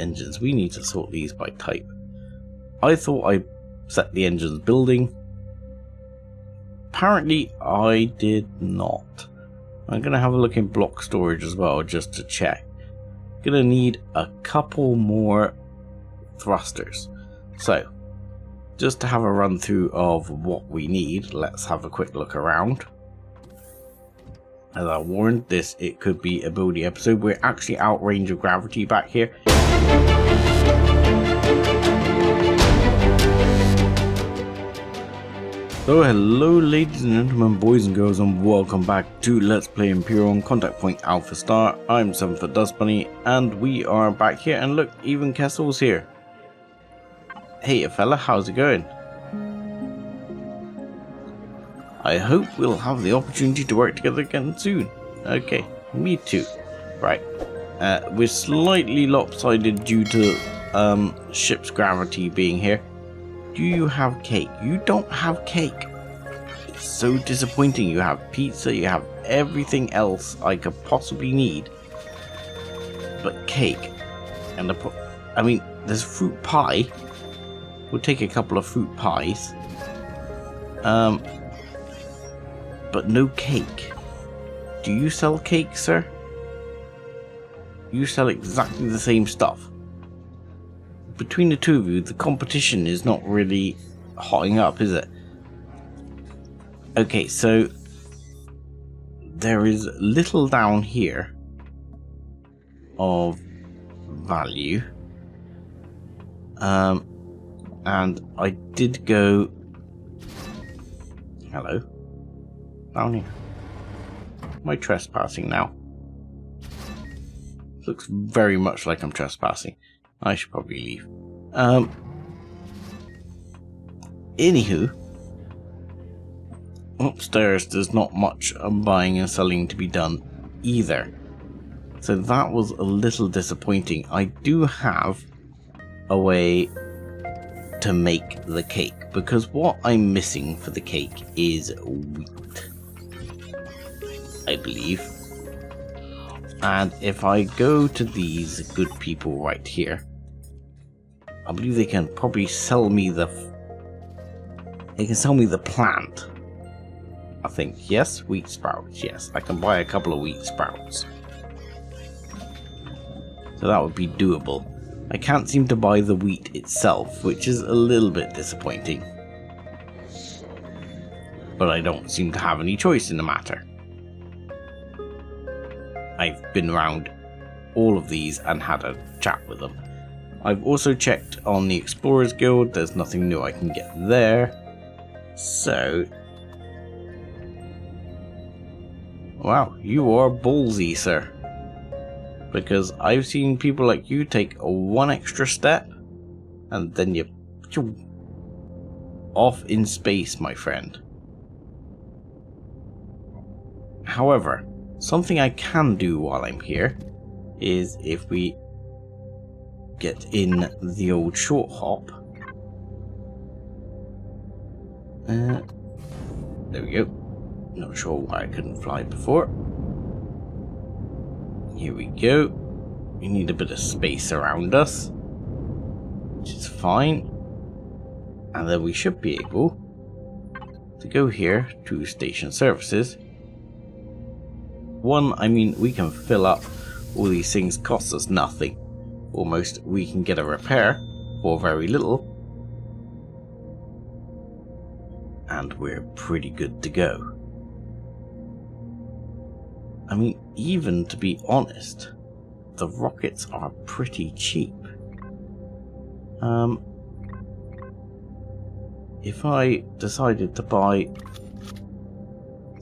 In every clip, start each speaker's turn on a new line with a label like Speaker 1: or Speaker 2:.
Speaker 1: engines. We need to sort these by type. I thought I set the engines building. Apparently I did not. I'm going to have a look in block storage as well just to check. Going to need a couple more thrusters. So just to have a run through of what we need, let's have a quick look around. As I warned, it could be a buildy episode. We're actually out range of gravity back here. So hello ladies and gentlemen, boys and girls, and welcome back to Let's Play Empyrion Contact Point Alpha Star. I'm 7foot Dust Bunny, and we are back here, and look, even Kessel's here. Hey fella, how's it going? I hope we'll have the opportunity to work together again soon. Okay, me too. Right, we're slightly lopsided due to ship's gravity being here. Do you have cake? You don't have cake. It's so disappointing. You have pizza, you have everything else I could possibly need, but cake. And I mean, there's fruit pie. We'll take a couple of fruit pies. But no cake. Do you sell cake, sir? You sell exactly the same stuff. Between the two of you, the competition is not really hotting up, is it? Okay, so there is little down here of value. And I did go... Hello? Down here. Am I trespassing now? Looks very much like I'm trespassing. I should probably leave. Anywho, upstairs there's not much buying and selling to be done either. So that was a little disappointing. I do have a way to make the cake, because what I'm missing for the cake is wheat, I believe. And if I go to these good people right here, I believe they can probably sell me the plant. I think, yes, wheat sprouts, yes, I can buy a couple of wheat sprouts. So that would be doable. I can't seem to buy the wheat itself, which is a little bit disappointing. But I don't seem to have any choice in the matter. I've been around all of these and had a chat with them. I've also checked on the Explorers Guild, there's nothing new I can get there. So... Wow, you are ballsy, sir. Because I've seen people like you take one extra step, and then you're off in space, my friend. However, something I can do while I'm here is if we get in the old short hop. There we go. Not sure why I couldn't fly before. Here we go. We need a bit of space around us, which is fine. And then we should be able to go here to station services. One, I mean, we can fill up all these things, cost us nothing. Almost, we can get a repair for very little. And we're pretty good to go. I mean, even to be honest, the rockets are pretty cheap. If I decided to buy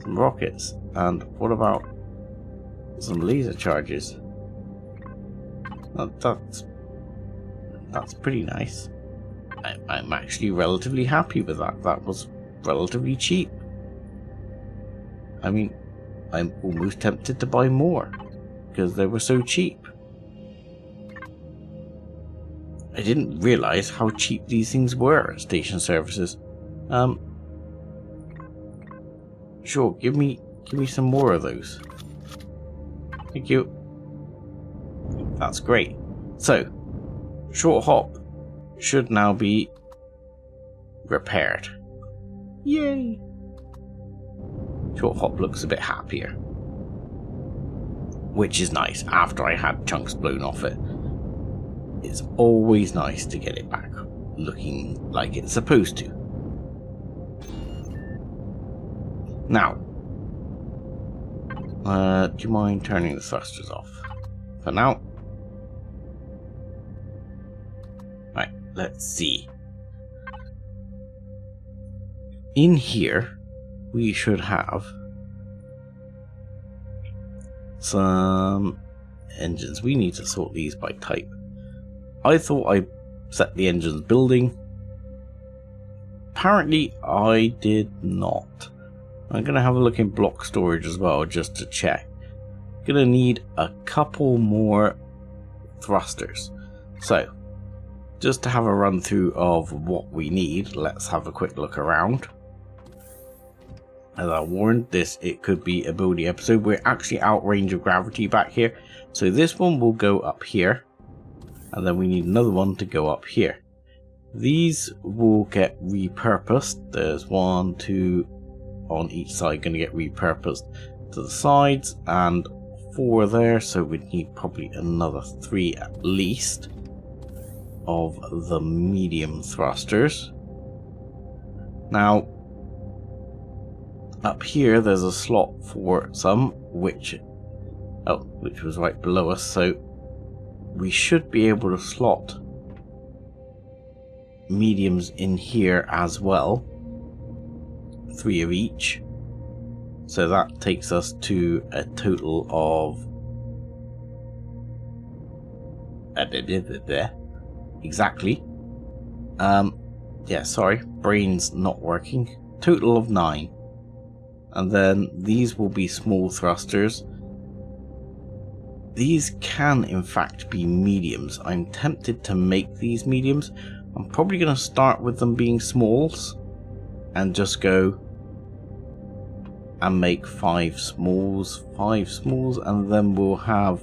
Speaker 1: some rockets, and what about some laser charges? That's pretty nice. I'm actually relatively happy with that. That was relatively cheap. I mean, I'm almost tempted to buy more because they were so cheap. I didn't realize how cheap these things were at station services. Sure, give me some more of those. Thank you. That's great. So, short hop should now be repaired. Yay! Short hop looks a bit happier, which is nice after I had chunks blown off it. It's always nice to get it back looking like it's supposed to. Now, do you mind turning the thrusters off for now? Right, let's see. In here, we should have some engines. We need to sort these by type. I thought I set the engines building. Apparently, I did not. I'm going to have a look in block storage as well, just to check. Going to need a couple more thrusters. So, just to have a run through of what we need, let's have a quick look around. As I warned, it could be a building episode. We're actually out range of gravity back here. So this one will go up here. And then we need another one to go up here. These will get repurposed. There's 1, 2 on each side going to get repurposed to the sides. And 4 there. So we need probably another 3 at least of the medium thrusters. Now, up here there's a slot for some, which was right below us, so we should be able to slot mediums in here as well, 3 of each, so that takes us to a total of exactly yeah, sorry, brain's not working, total of 9. And then these will be small thrusters. These can in fact be mediums. I'm tempted to make these mediums. I'm probably going to start with them being smalls and just go and make 5 smalls, and then we'll have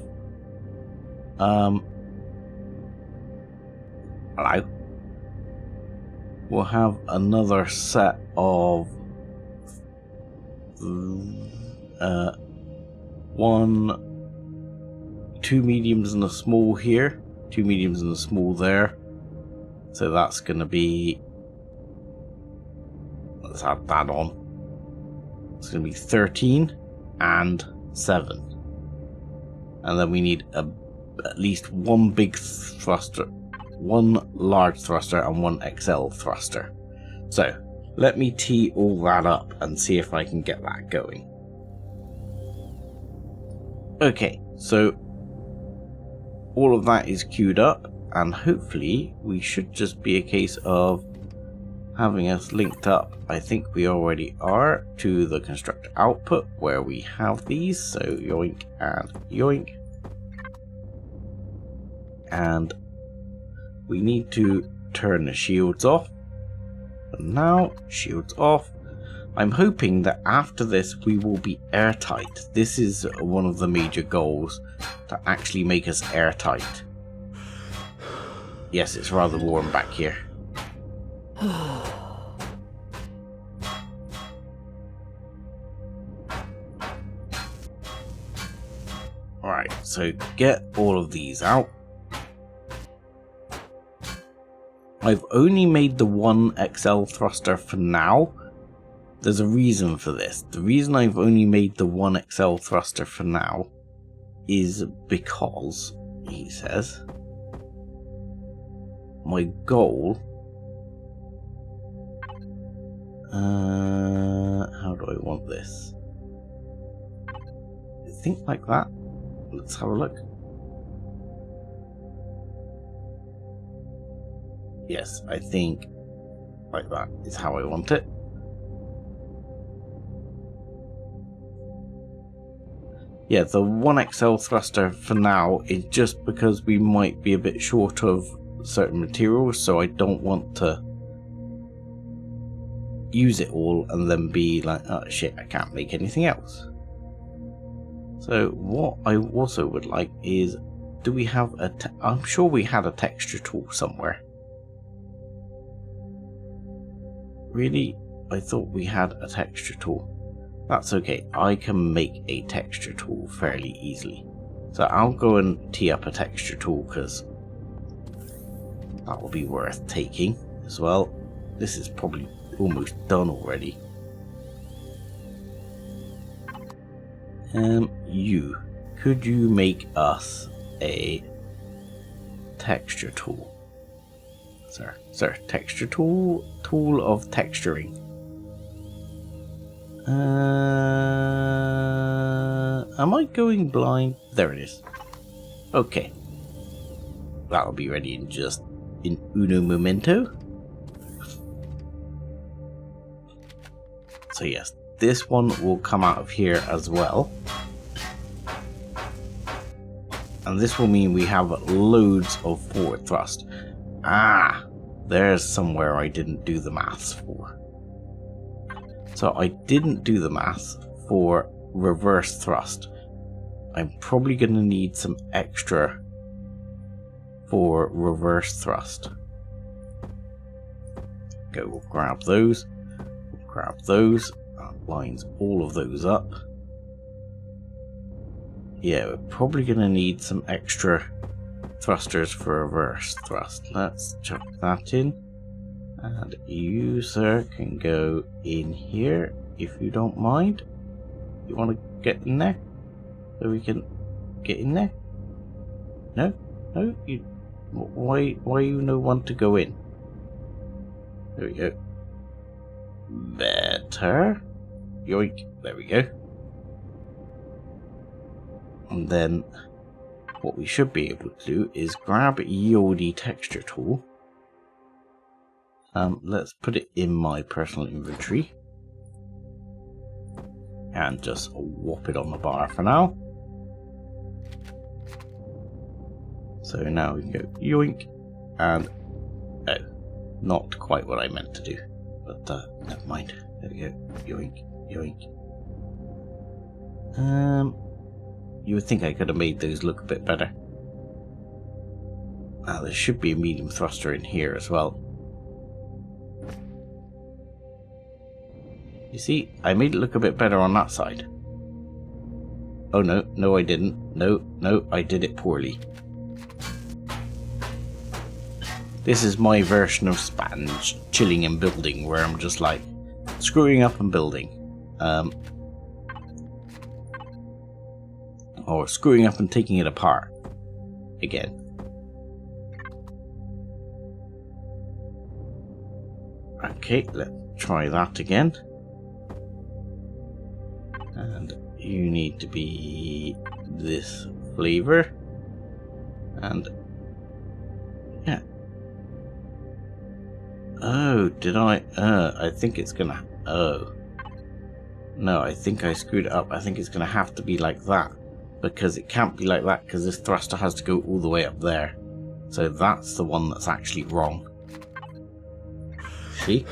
Speaker 1: we'll have another set of 2 mediums and a small here, 2 mediums and a small there. So that's going to be, let's add that on. It's going to be 13 and 7. And then we need at least 1 big thruster, 1 large thruster and 1 XL thruster. So let me tee all that up and see if I can get that going. Okay, so all of that is queued up, and hopefully we should just be a case of having us linked up. I think we already are to the constructor output where we have these. So yoink and yoink. And we need to turn the shields off. And now, shields off. I'm hoping that after this we will be airtight. This is one of the major goals, to actually make us airtight. Yes, it's rather warm back here. Alright, so get all of these out. I've only made the 1 XL thruster for now. There's a reason for this. The reason I've only made the 1 XL thruster for now is because, he says, my goal... how do I want this? I think like that. Let's have a look. Yes, I think like that is how I want it. Yeah, the 1 XL thruster for now is just because we might be a bit short of certain materials, so I don't want to use it all and then be like, oh shit, I can't make anything else. So what I also would like is do we have a... I'm sure we had a texture tool somewhere. Really? I thought we had a texture tool. That's okay. I can make a texture tool fairly easily. So I'll go and tee up a texture tool because that will be worth taking as well. This is probably almost done already. Could you make us a texture tool? Sir, texture tool of texturing. Am I going blind? There it is. Okay. That'll be ready in uno momento. So yes, this one will come out of here as well. And this will mean we have loads of forward thrust. Ah, there's somewhere I didn't do the maths for. So I didn't do the maths for reverse thrust. I'm probably going to need some extra for reverse thrust. Okay, we'll grab those. We'll grab those. That lines all of those up. Yeah, we're probably going to need some extra thrusters for reverse thrust. Let's chuck that in. And you, sir, can go in here if you don't mind. You want to get in there? So we can get in there? No? No? You, why you no want to go in? There we go. Better. Yoink. There we go. And then what we should be able to do is grab Yodi texture tool. Let's put it in my personal inventory. And just whop it on the bar for now. So now we can go yoink. And oh, not quite what I meant to do. But never mind. There we go. Yoink, yoink. You would think I could have made those look a bit better. Now there should be a medium thruster in here as well. You see, I made it look a bit better on that side. Oh no, no I didn't. No, I did it poorly. This is my version of Spanj chilling and building, where I'm just like screwing up and building. Or screwing up and taking it apart again. Okay, let's try that again. And you need to be this flavor. And yeah. Oh, did I? I think it's gonna. Oh. No, I think I screwed it up. I think it's gonna have to be like that. Because it can't be like that, because this thruster has to go all the way up there. So that's the one that's actually wrong. See?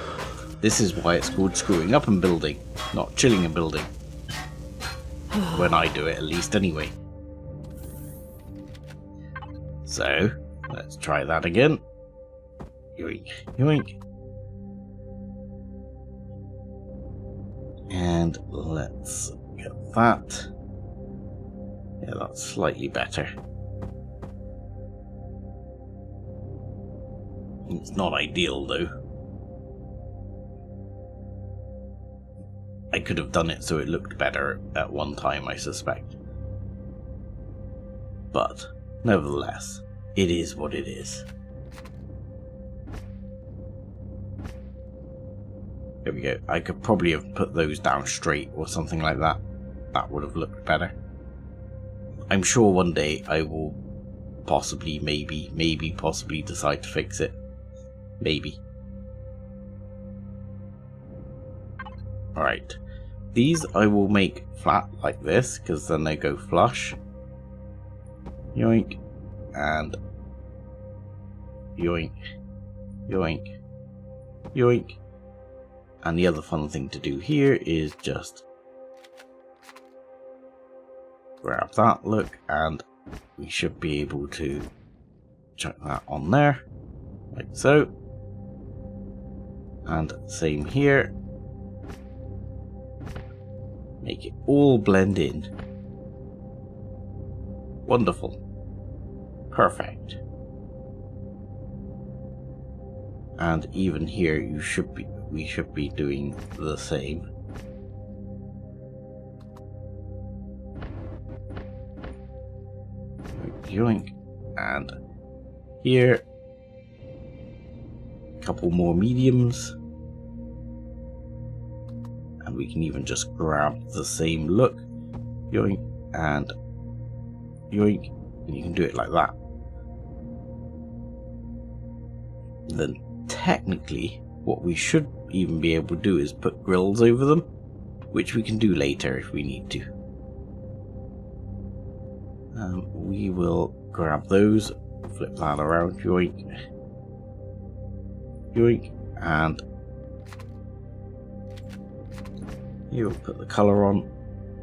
Speaker 1: This is why it's called screwing up and building, not chilling and building. When I do it, at least, anyway. So, let's try that again. Yoink, yoink. And let's get that. Yeah, that's slightly better. It's not ideal, though. I could have done it so it looked better at one time, I suspect. But, nevertheless, it is what it is. There we go. I could probably have put those down straight or something like that. That would have looked better. I'm sure one day I will possibly, possibly decide to fix it. Maybe. Alright. These I will make flat like this, because then they go flush. Yoink. And yoink. Yoink. Yoink. And the other fun thing to do here is just grab that, look, and we should be able to chuck that on there, like so. And same here. Make it all blend in. Wonderful. Perfect. And even here we should be doing the same. Yoink. And here, a couple more mediums, and we can even just grab the same look, yoink, and yoink, and you can do it like that. Then technically what we should even be able to do is put grills over them, which we can do later if we need to. We will grab those, flip that around, yoink, yoink, and here we'll put the colour on.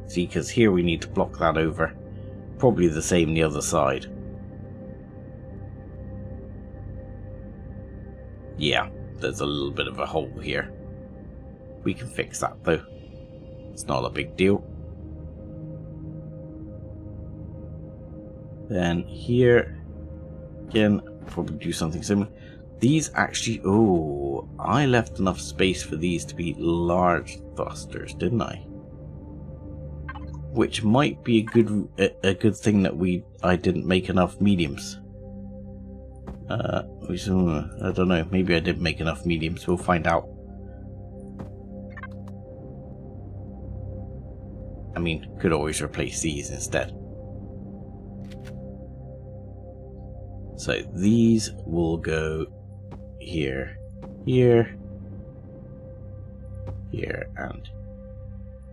Speaker 1: See, because here we need to block that over. Probably the same the other side. Yeah, there's a little bit of a hole here. We can fix that though. It's not a big deal. Then here, again, probably do something similar. These actually, oh, I left enough space for these to be large thrusters, didn't I? Which might be a good thing that I didn't make enough mediums. I don't know, maybe I did make enough mediums, we'll find out. I mean, could always replace these instead. So these will go here, here, here, and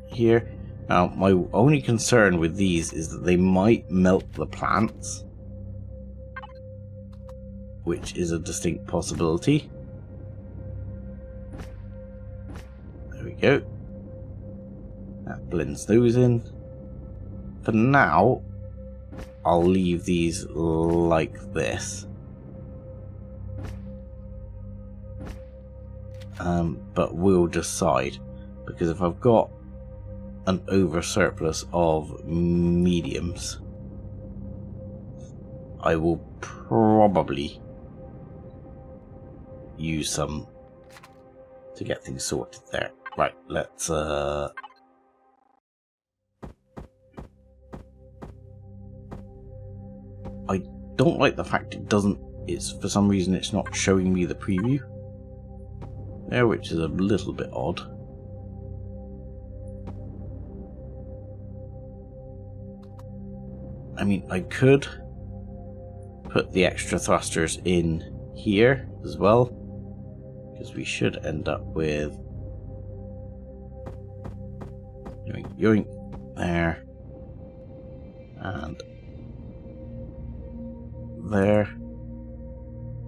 Speaker 1: here. Now, my only concern with these is that they might melt the plants, which is a distinct possibility. There we go. That blends those in. For now, I'll leave these like this. But we'll decide, because if I've got an over surplus of mediums, I will probably use some to get things sorted there. Right, let's I don't like the fact it's for some reason it's not showing me the preview there, which is a little bit odd. I mean, I could put the extra thrusters in here as well, because we should end up with yoink, yoink, there, and there.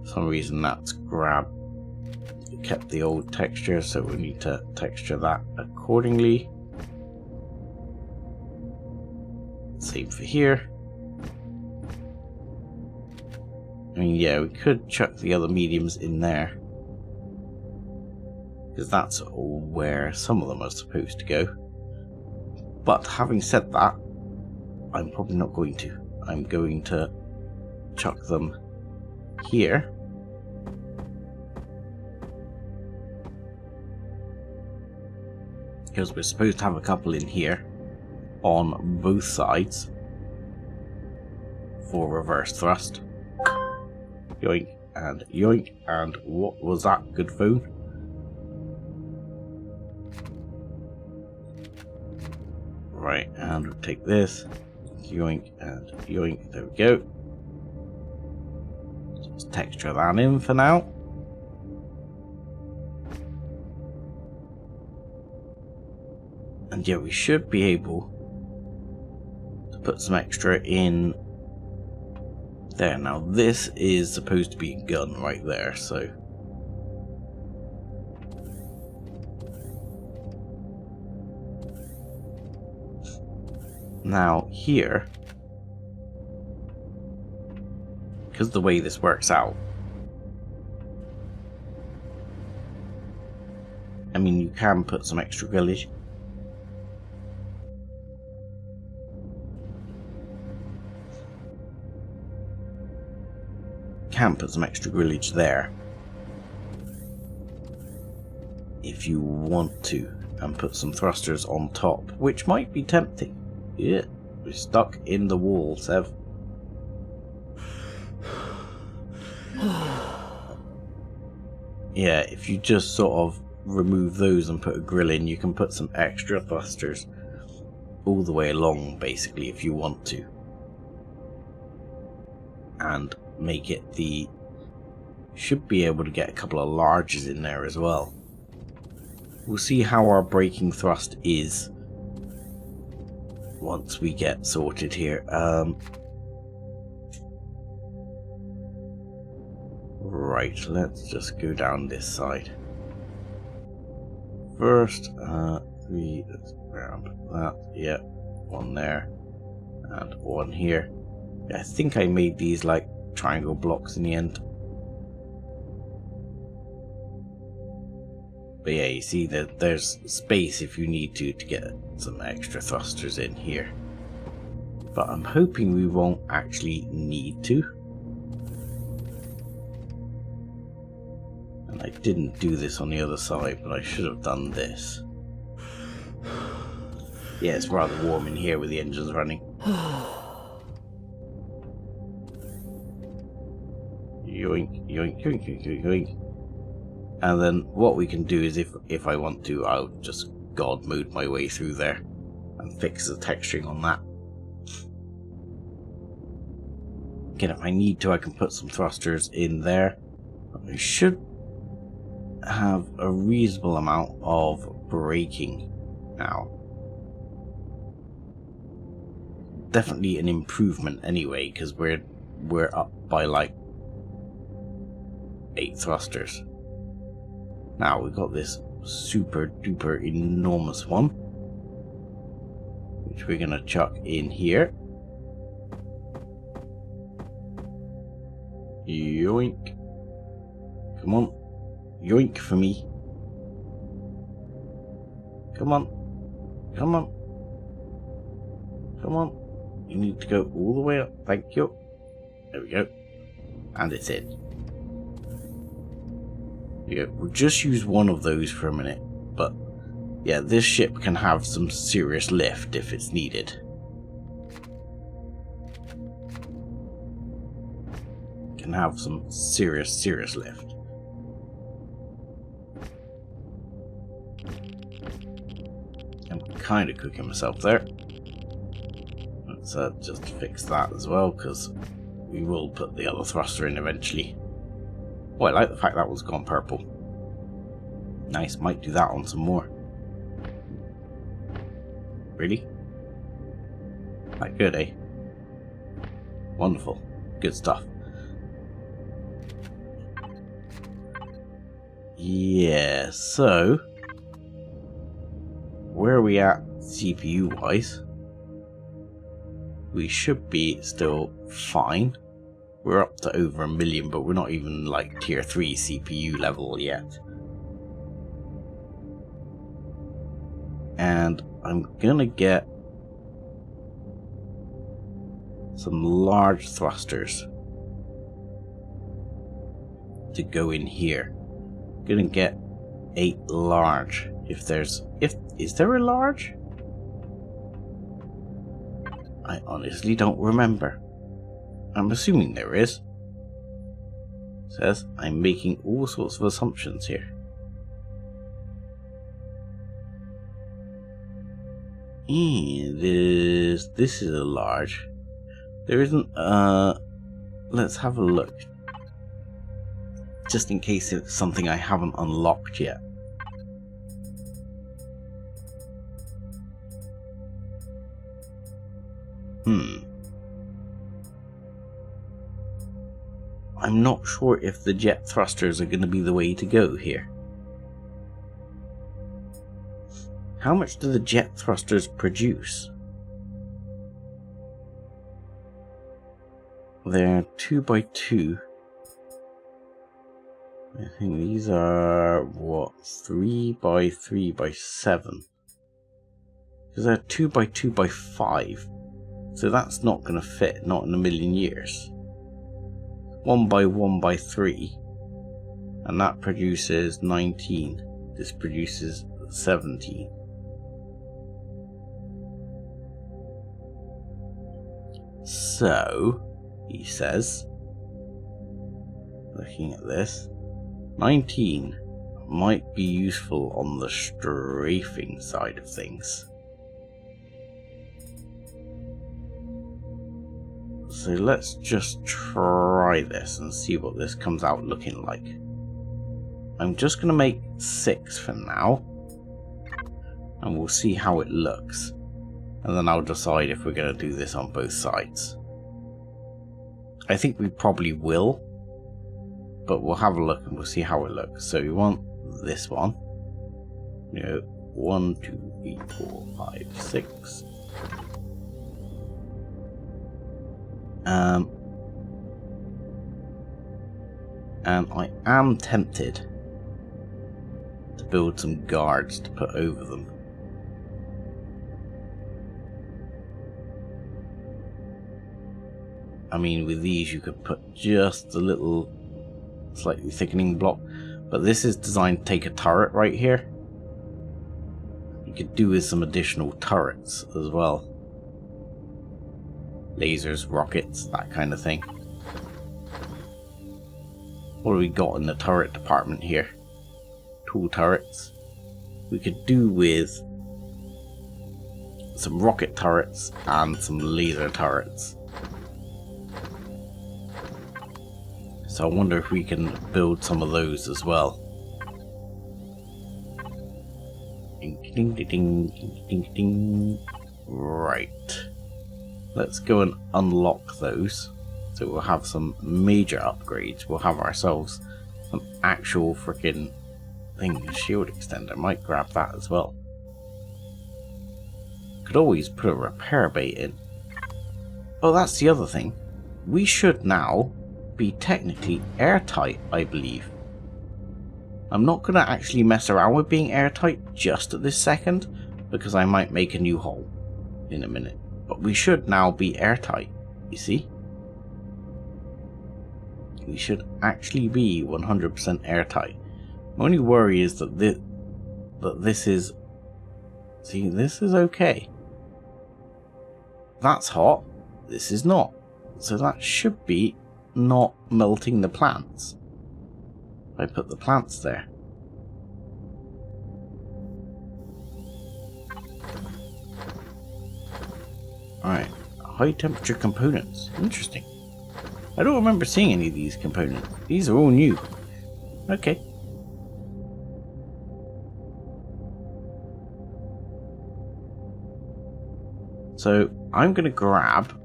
Speaker 1: For some reason that's kept the old texture, so we need to texture that accordingly. Same for here. I mean, yeah, we could chuck the other mediums in there, because that's where some of them are supposed to go. But having said that, I'm probably not going to. I'm going to chuck them here. Because we're supposed to have a couple in here on both sides for reverse thrust. Yoink and yoink, and what was that? Good phone. Right, and we'll take this, yoink and yoink, there we go. Just texture that in for now. And yeah, we should be able to put some extra in there. Now this is supposed to be a gun right there, so now here because the way this works out, I mean, you can put some extra grillage. Can put some extra grillage there if you want to, and put some thrusters on top, which might be tempting. Yeah, we're stuck in the wall, Sev. Yeah, if you just sort of remove those and put a grill in, you can put some extra thrusters all the way along, basically, if you want to, and make it should be able to get a couple of larges in there as well. We'll see how our braking thrust is once we get sorted here. Right, let's just go down this side first. 3, let's grab that. Yeah, one there and one here. I think I made these like triangle blocks in the end. But yeah, you see that there's space if you need to get some extra thrusters in here. But I'm hoping we won't actually need to. And I didn't do this on the other side, but I should have done this. Yeah, it's rather warm in here with the engines running. Yoink, yoink, yoink, yoink, yoink. And then what we can do is, if I want to, I'll just God mode my way through there and fix the texturing on that. Again, if I need to, I can put some thrusters in there. I should have a reasonable amount of braking now. Definitely an improvement anyway, because we're up by like 8 thrusters. Now we've got this super duper enormous one, which we're gonna chuck in here. Yoink. Come on. Yoink for me. Come on. Come on. Come on. You need to go all the way up. Thank you. There we go. And it's in. Yeah, we'll just use one of those for a minute. But yeah, this ship can have some serious lift if it's needed. Can have some serious lift. I'm kind of cooking myself there. Let's just fix that as well, because we will put the other thruster in eventually. Oh, I like the fact that one's gone purple. Nice, might do that on some more. Really? That good, eh? Wonderful. Good stuff. Yeah, so where are we at CPU wise? We should be still fine. We're up to over 1 million, but we're not even like tier 3 CPU level yet. And I'm gonna get some large thrusters to go in here. Gonna get 8 large. Is there a large? I honestly don't remember. I'm assuming there is. It says I'm making all sorts of assumptions here. And this is a large. There isn't let's have a look. Just in case it's something I haven't unlocked yet. I'm not sure if the jet thrusters are going to be the way to go here. How much do the jet thrusters produce? they're 2x2. I think these are, what, 3x3x7. Because they're 2x2x5. So that's not going to fit, not in a million years. 1x1x3. And that produces 19. This produces 17. So, he says, looking at this, 19 might be useful on the strafing side of things. So let's just try this and see what this comes out looking like. I'm just going to make 6 for now, and we'll see how it looks, and then I'll decide if we're going to do this on both sides. I think we probably will, but we'll have a look and we'll see how it looks. So we want this one, 1, 2, 3, 4, 5, 6. And I am tempted to build some guards to put over them. I mean, with these you could put just a little slightly thickening block, but this is designed to take a turret right here. You could do with some additional turrets as well. Lasers, rockets, that kind of thing. What have we got in the turret department here? Tool turrets. We could do with some rocket turrets and some laser turrets. So I wonder if we can build some of those as well. Ding, ding, ding, ding, ding, ding. Right. Let's go and unlock those. So we'll have some major upgrades. We'll have ourselves some actual freaking thing. Shield extender. Might grab that as well. Could always put a repair bay in. Oh, that's the other thing. We should now be technically airtight, I believe. I'm not going to actually mess around with being airtight just at this second, because I might make a new hole in a minute. But we should now be airtight, you see? We should actually be 100% airtight. My only worry is that this is... See, this is okay. That's hot. This is not. So that should be not melting the plants. I put the plants there. Alright, high temperature components. Interesting. I don't remember seeing any of these components. These are all new. Okay. So I'm going to grab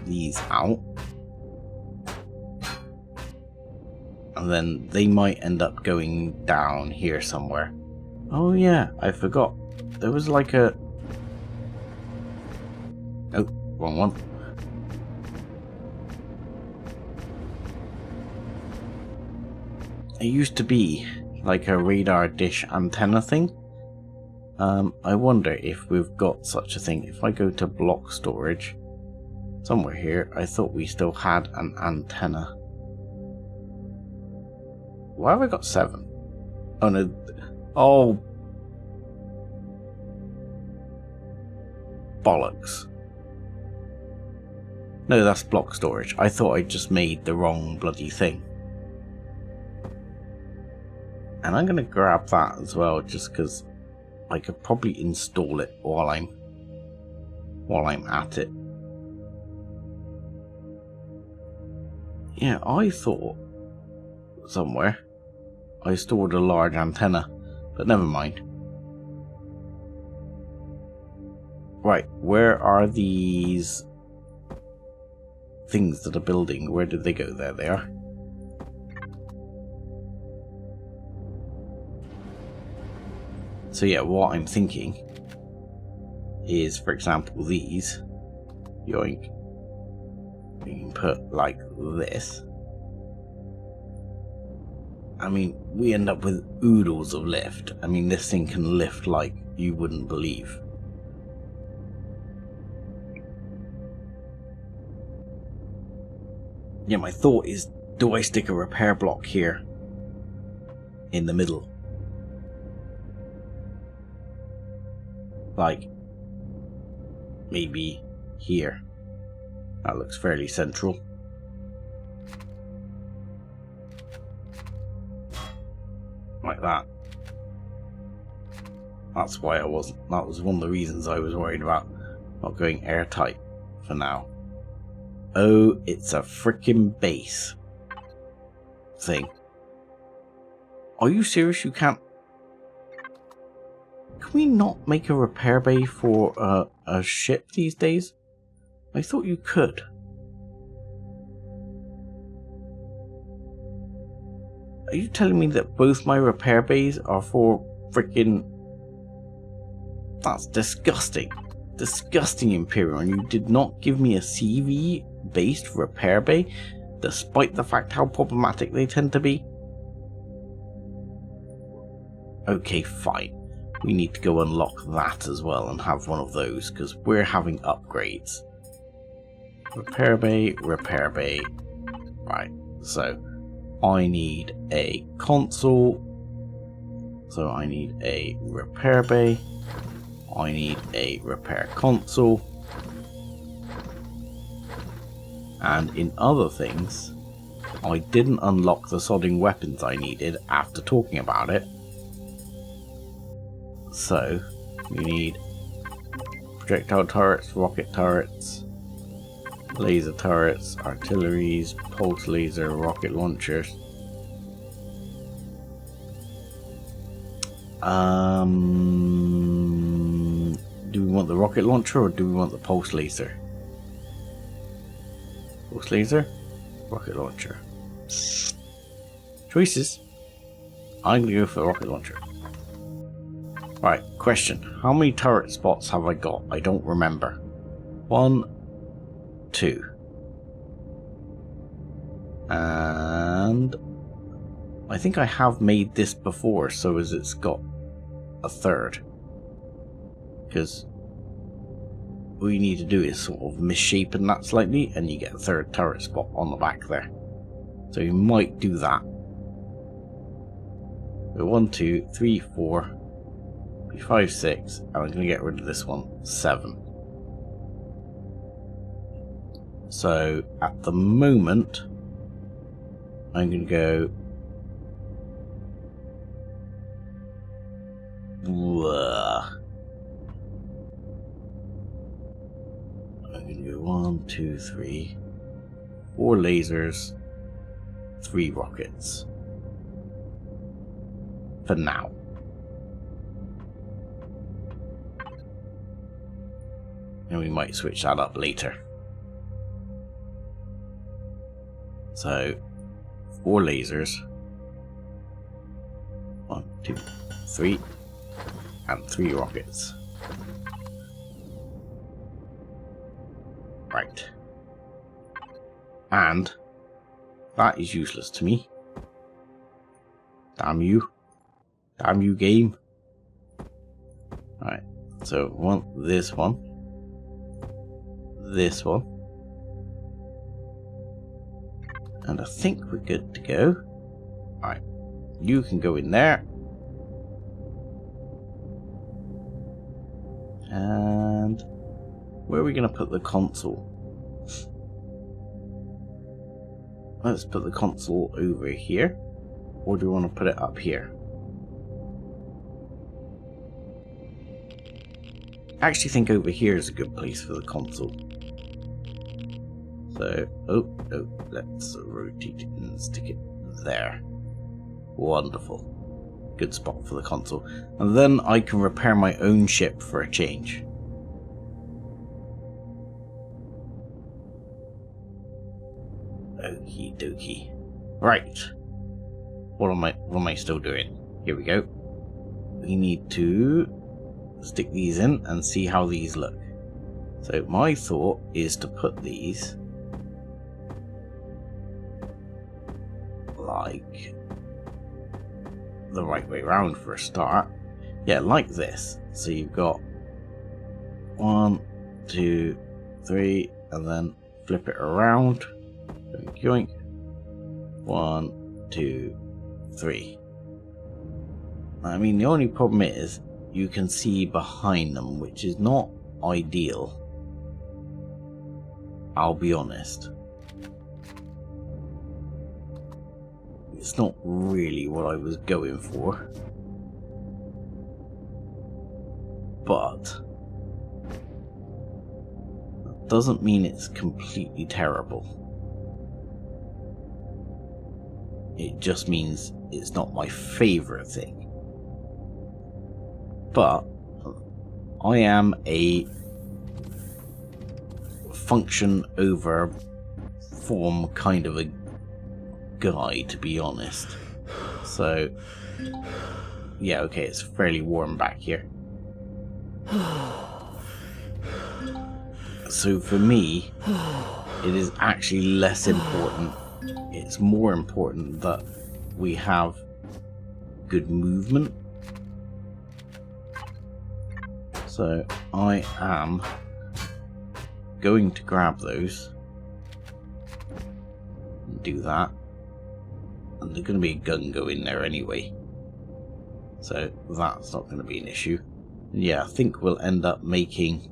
Speaker 1: these out. And then they might end up going down here somewhere. Oh yeah, I forgot. There was like a... Oh, wrong one. It used to be like a radar dish antenna thing. I wonder if we've got such a thing. If I go to block storage, somewhere here, I thought we still had an antenna. Why have I got 7? Oh no. Oh. Bollocks. No, that's block storage. I thought I just made the wrong bloody thing. And I'm going to grab that as well, just because I could probably install it while I'm at it. Yeah, I thought somewhere I stored a large antenna, but never mind. Right, where are these things that are building? Where did they go? There they are. So yeah, what I'm thinking is, for example, these. Yoink. we can put like this. I mean, we end up with oodles of lift. I mean, this thing can lift like you wouldn't believe. Yeah, my thought is, do I stick a repair block here in the middle? Like, maybe here. That looks fairly central. Like that. That's why I wasn't. That was one of the reasons I was worried about not going airtight for now. Oh, it's a freaking base thing. Are you serious? You can't? Can we not make a repair bay for a ship these days? I thought you could. Are you telling me that both my repair bays are for freaking... That's disgusting. Disgusting, Empyrion. You did not give me a CV-based repair bay, despite the fact how problematic they tend to be. Okay, fine. We need to go unlock that as well and have one of those, because we're having upgrades. Repair bay, repair bay. Right, so I need a console. So I need a repair bay. I need a repair console. And in other things, I didn't unlock the sodding weapons I needed after talking about it. So, we need projectile turrets, rocket turrets, laser turrets, artilleries, pulse laser, rocket launchers. Do we want the rocket launcher or do we want the pulse laser? Pulse laser, rocket launcher. Choices. I'm gonna go for the rocket launcher. Right, question. How many turret spots have I got? I don't remember. 1, 2. And I think I have made this before, so as it's got a third. Because all you need to do is sort of misshapen that slightly and you get a third turret spot on the back there. So you might do that. So 1, 2, 3, 4, 5, 6, and I'm going to get rid of this one, 7. So at the moment, I'm going to go. I'm going to go 1, 2, 3, 4 lasers, 3 rockets. For now. And we might switch that up later. So, 4 lasers. 1, 2, 3. And 3 rockets. Right. And that is useless to me. Damn you. Damn you, game. Alright. So, we want this one. This one, and I think we're good to go. Alright, you can go in there, and where are we going to put the console? Let's put the console over here, or do we want to put it up here? I actually think over here is a good place for the console. So, let's rotate it and stick it there. Wonderful. Good spot for the console. And then I can repair my own ship for a change. Okie dokie. Right. What am I still doing? Here we go. We need to stick these in and see how these look. So my thought is to put these like the right way around for a start. Yeah, like this. So you've got 1, 2, 3, and then flip it around. Yoink. 1, 2, 3. I mean, the only problem is you can see behind them, which is not ideal. I'll be honest. It's not really what I was going for. But that doesn't mean it's completely terrible. It just means it's not my favourite thing. But I am a function over form kind of a guy, to be honest. So yeah, okay, it's fairly warm back here. So for me, it is actually less important. It's more important that we have good movement. So I am going to grab those and do that. And there's going to be a gun go in there anyway. So that's not going to be an issue. And yeah, I think we'll end up making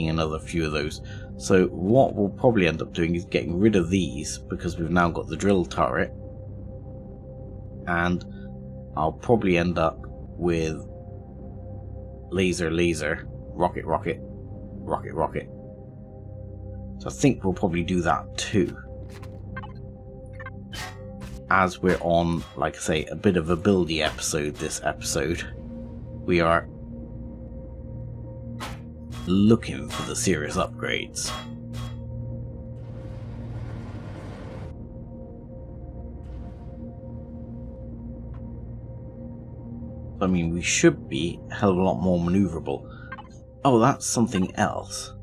Speaker 1: another few of those. So what we'll probably end up doing is getting rid of these, because we've now got the drill turret, and I'll probably end up with laser, rocket, rocket. So I think we'll probably do that too, as we're on, like I say, a bit of a buildy episode this episode. We are looking for the serious upgrades. I mean, we should be a hell of a lot more maneuverable. Oh, that's something else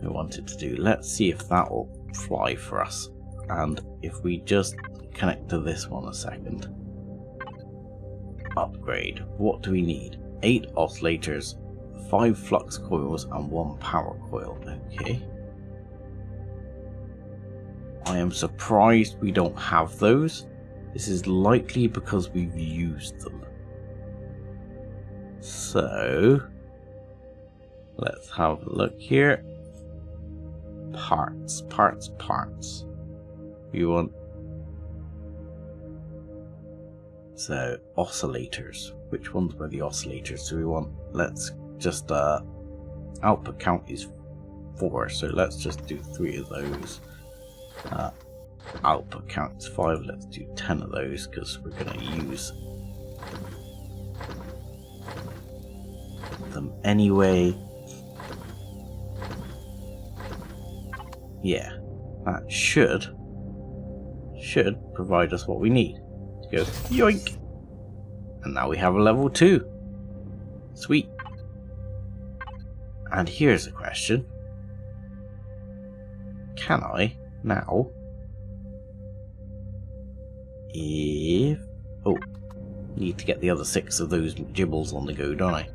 Speaker 1: I wanted to do. Let's see if that will fly for us. And if we just connect to this one a second. Upgrade. What do we need? 8 oscillators, 5 flux coils, and 1 power coil. Okay. I am surprised we don't have those. This is likely because we've used them. So let's have a look here. Parts. We want, so oscillators. Which ones were the oscillators? So we want, let's just output count is 4, so let's just do 3 of those. Output count is 5, let's do 10 of those, because we're going to use them anyway. Yeah, that should provide us what we need to go yoink. And now we have a level 2. Sweet. And here's a question. Can I now, if, oh, need to get the other 6 of those gibbles on the go, don't I?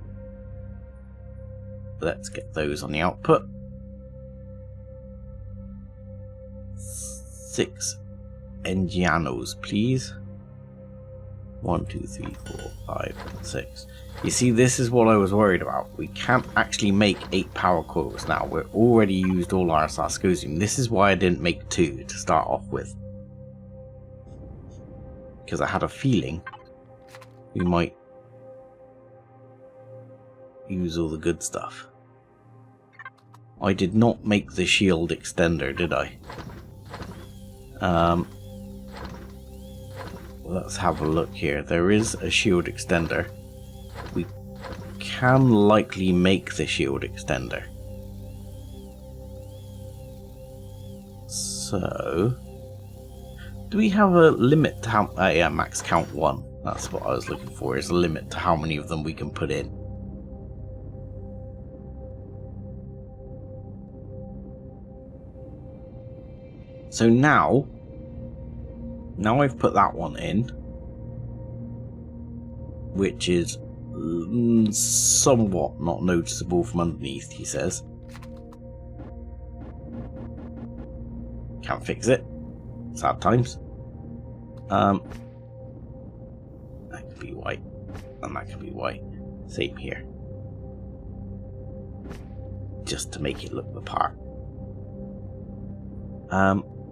Speaker 1: Let's get those on the output. 6 Engianos, please. 1, 2, 3, 4, 5, 6. You see, this is what I was worried about. We can't actually make 8 power coils now. We're already used all our Sarcosium. This is why I didn't make 2 to start off with. Because I had a feeling we might use all the good stuff. I did not make the shield extender, did I? Let's have a look here. There is a shield extender. We can likely make the shield extender. So, do we have a limit to how... yeah, max count 1. That's what I was looking for, is a limit to how many of them we can put in. So now I've put that one in, which is somewhat not noticeable from underneath, he says. Can't fix it. Sad times. That could be white, and that could be white. Same here. Just to make it look the part.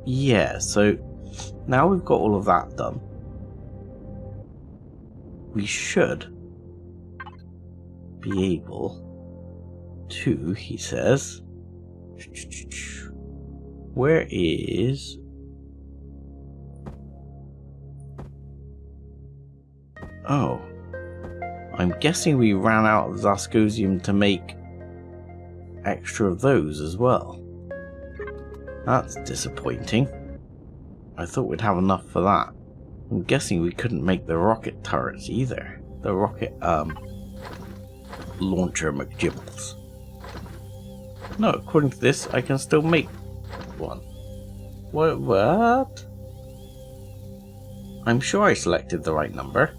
Speaker 1: Yeah, so now we've got all of that done. We should be able to, he says, where is... Oh, I'm guessing we ran out of Zascosium to make extra of those as well. That's disappointing. I thought we'd have enough for that. I'm guessing we couldn't make the rocket turrets either. The rocket, launcher McGibbles. No, according to this, I can still make one. What? I'm sure I selected the right number.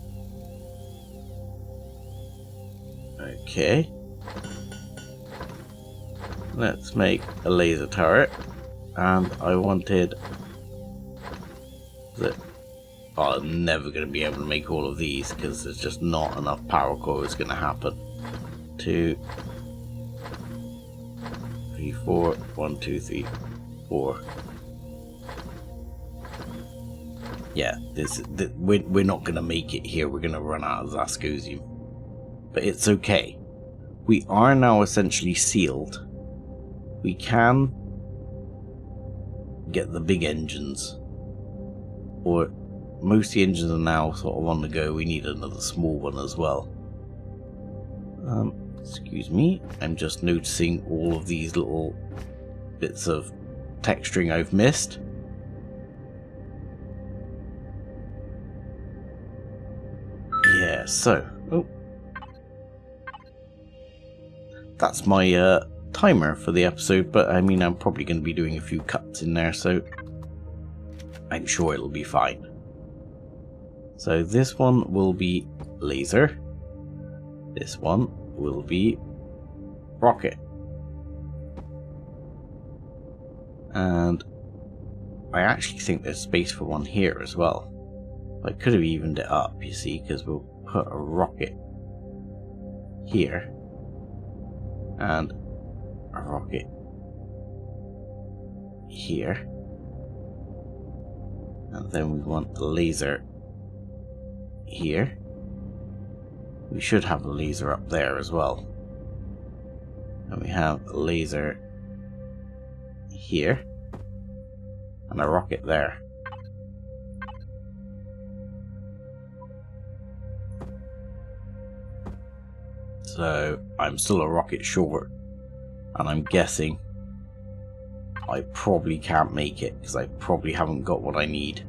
Speaker 1: Okay. Let's make a laser turret. And I wanted the... Oh, I'm never going to be able to make all of these because there's just not enough power cores going to happen. 2, 3, 4. 1, 2, 3, 4. Yeah, we're not going to make it here. We're going to run out of Zascosium. But it's okay. We are now essentially sealed. We can get the big engines, or most of the engines are now sort of on the go. We need another small one as well. Excuse me, I'm just noticing all of these little bits of texturing I've missed. Yeah, so that's my timer for the episode, but I mean, I'm probably going to be doing a few cuts in there, so I'm sure it'll be fine. So this one will be laser. This one will be rocket. And I actually think there's space for one here as well. I could have evened it up, you see, because we'll put a rocket here and a rocket here, and then we want the laser here. We should have a laser up there as well, and we have a laser here and a rocket there. So I'm still a rocket short, and I'm guessing I probably can't make it because I probably haven't got what I need.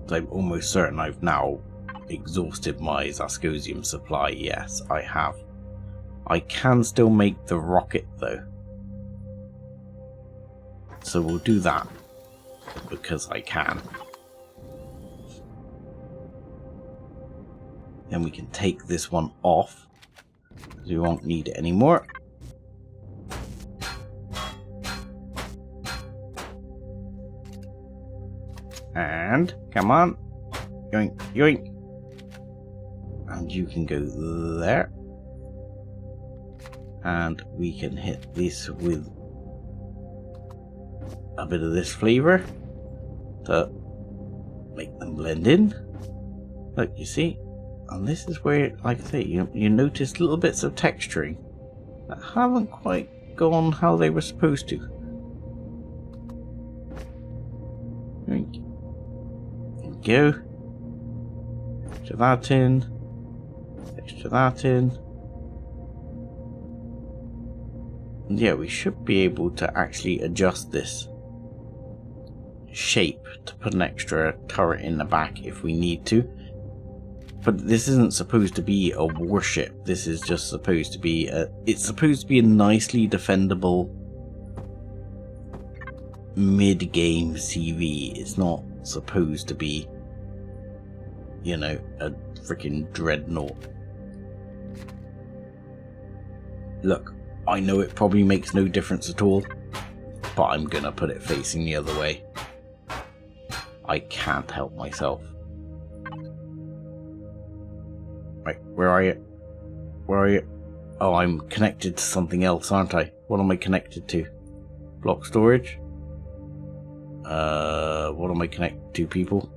Speaker 1: I'm almost certain I've now exhausted my Zascosium supply. Yes, I have. I can still make the rocket though, so we'll do that because I can. Then we can take this one off because we won't need it anymore. And come on, yoink, yoink, and you can go there, and we can hit this with a bit of this flavor to make them blend in. Look, you see, and this is where, like I say, you notice little bits of texturing that haven't quite gone how they were supposed to. Yoink. Go. Extra that in. Extra that in. And yeah, we should be able to actually adjust this shape to put an extra turret in the back if we need to. But this isn't supposed to be a warship. This is just supposed to be it's supposed to be a nicely defendable mid-game CV. It's not supposed to be, you know, a freaking dreadnought. Look, I know it probably makes no difference at all, but I'm gonna put it facing the other way. I can't help myself. Right, where are you? Where are you? Oh, I'm connected to something else, aren't I? What am I connected to? Block storage? What am I connected to, people?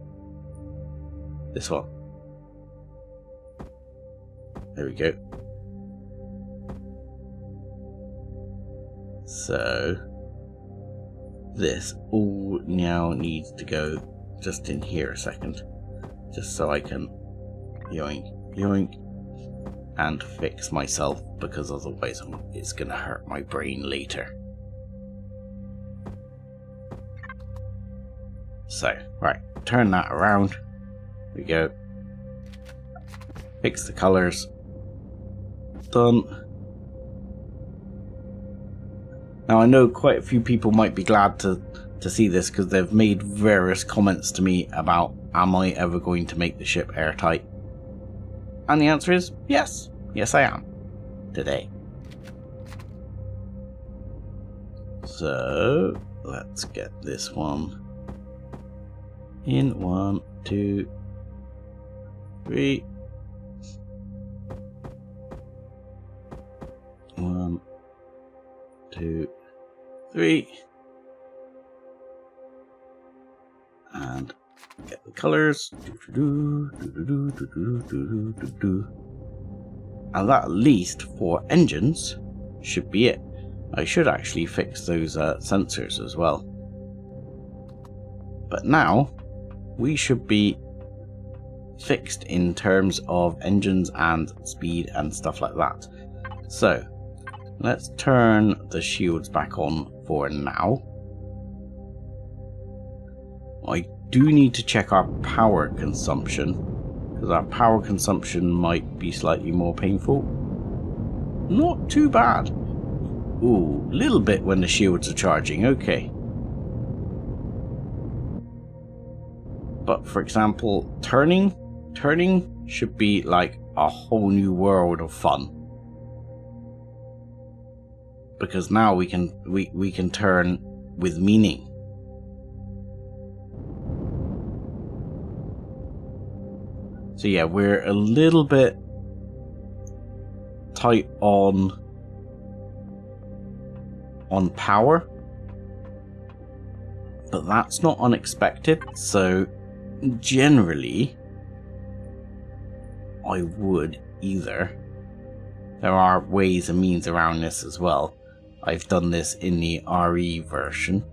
Speaker 1: This one. There we go. So this all now needs to go just in here a second, just so I can yoink, yoink, and fix myself, because otherwise it's gonna hurt my brain later. So, right, turn that around. There we go. Fix the colors. Done. Now I know quite a few people might be glad to see this, because they've made various comments to me about, am I ever going to make the ship airtight? And the answer is yes. Yes, I am. Today. So let's get this one in 1, 2, 3. 1, 2, 3. And get the colors. And that, at least for engines, should be it. I should actually fix those sensors as well. But now we should be fixed in terms of engines and speed and stuff like that. So let's turn the shields back on for now. I do need to check our power consumption, because our power consumption might be slightly more painful. Not too bad. Ooh, a little bit when the shields are charging, okay. But for example, turning should be like a whole new world of fun. Because now we can turn with meaning. So yeah, we're a little bit tight on power, but that's not unexpected. So generally, I would either, there are ways and means around this as well. I've done this in the RE version.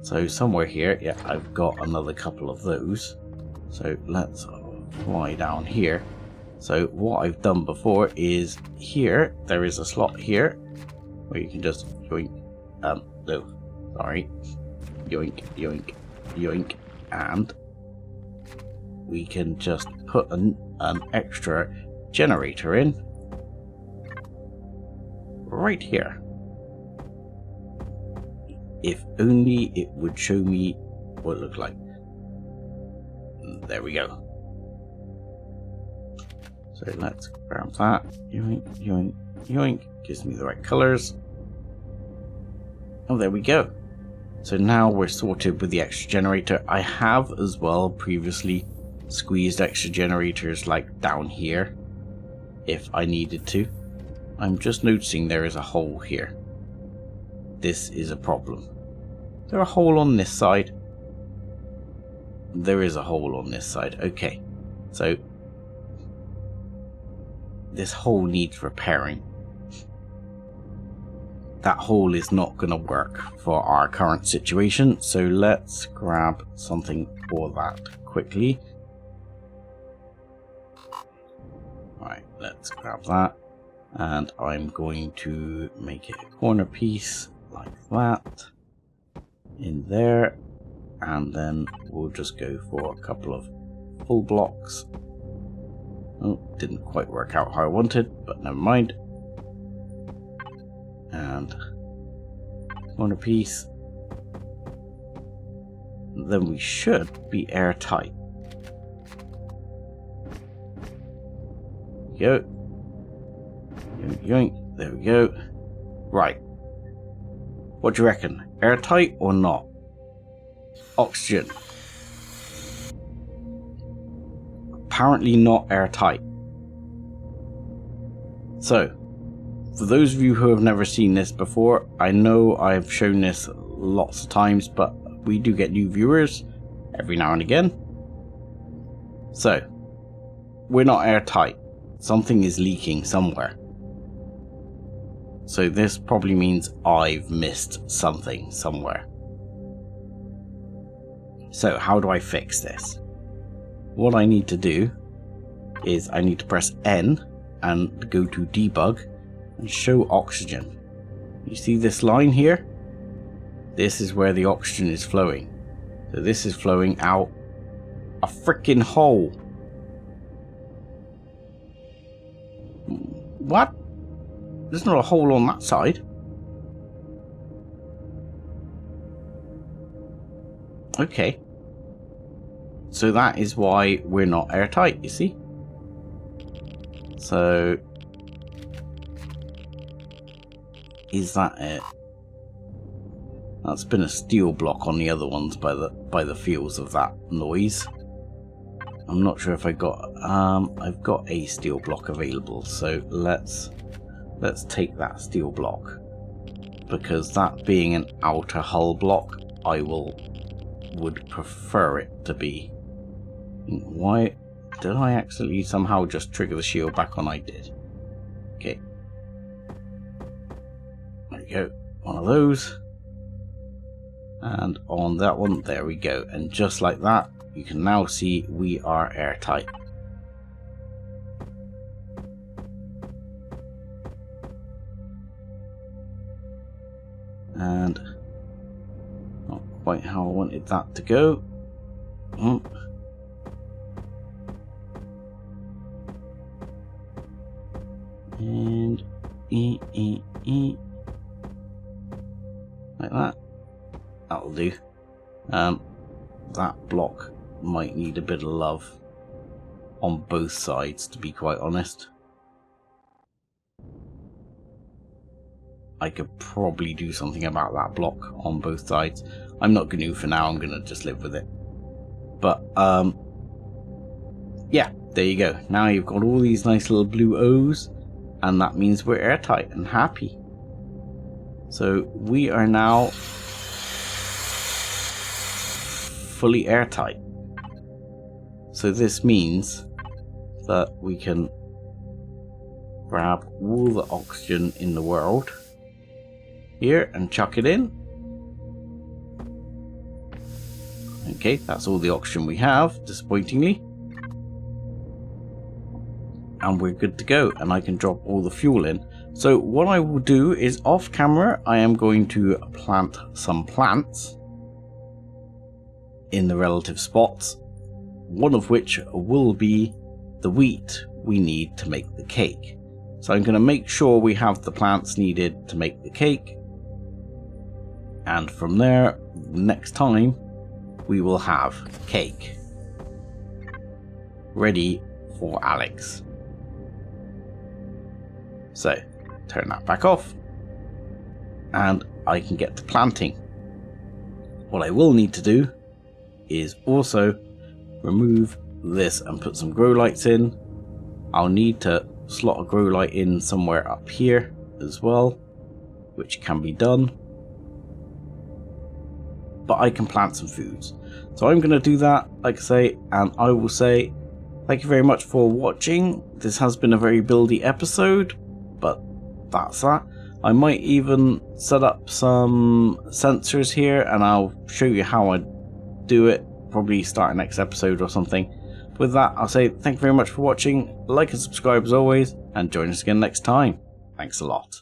Speaker 1: So somewhere here, yeah, I've got another couple of those. So let's fly down here. So what I've done before is here, there is a slot here where you can just yoink, no, sorry, yoink, yoink, yoink, and we can just put an extra generator in right here. If only it would show me what it looked like. There we go. So let's grab that. Yoink, yoink, yoink. Gives me the right colors. Oh, there we go. So now we're sorted with the extra generator. I have as well previously squeezed extra generators like down here if I needed to. I'm just noticing there is a hole here. This is a problem. Is there a hole on this side? There is a hole on this side. Okay, so this hole needs repairing. That hole is not going to work for our current situation, so let's grab something for that quickly. Right, let's grab that, and I'm going to make it a corner piece like that in there, and then we'll just go for a couple of full blocks. Oh, didn't quite work out how I wanted, but never mind. And corner piece, then we should be airtight. There we go. Yoink. There we go. Right. What do you reckon? Airtight or not? Oxygen. Apparently not airtight. So, for those of you who have never seen this before, I know I've shown this lots of times, but we do get new viewers every now and again. So, we're not airtight. Something is leaking somewhere. So this probably means I've missed something somewhere. So how do I fix this? What I need to do is I need to press N and go to debug and show oxygen. You see this line here? This is where the oxygen is flowing. So this is flowing out a freaking hole. What? There's not a hole on that side. Okay. So that is why we're not airtight, you see? So is that it? That's been a steel block on the other ones by the feels of that noise. I'm not sure if I've got a steel block available, so let's take that steel block, because that being an outer hull block, I would prefer it to be. Why did I actually somehow just trigger the shield back on? I did. Okay. There we go. One of those. And on that one, there we go. And just like that, you can now see we are airtight. And not quite how I wanted that to go. And like that. That'll do. That block might need a bit of love on both sides, to be quite honest. I could probably do something about that block on both sides. I'm not going to for now, I'm going to just live with it. But, yeah, there you go. Now you've got all these nice little blue O's, and that means we're airtight and happy. So we are now fully airtight. So this means that we can grab all the oxygen in the world here and chuck it in. Okay, that's all the oxygen we have, disappointingly. And we're good to go, and I can drop all the fuel in. So what I will do is, off camera, I am going to plant some plants in the relative spots, one of which will be the wheat we need to make the cake. So I'm going to make sure we have the plants needed to make the cake, and from there, next time, we will have cake ready for Alex. So, turn that back off, and I can get to planting. What I will need to do is also remove this and put some grow lights in. I'll need to slot a grow light in somewhere up here as well, which can be done. But I can plant some foods. So I'm going to do that, like I say, and I will say thank you very much for watching. This has been a very buildy episode, but that's that. I might even set up some sensors here, and I'll show you how I do it, probably start next episode or something. With that, I'll say thank you very much for watching, like and subscribe as always, and join us again next time. Thanks a lot.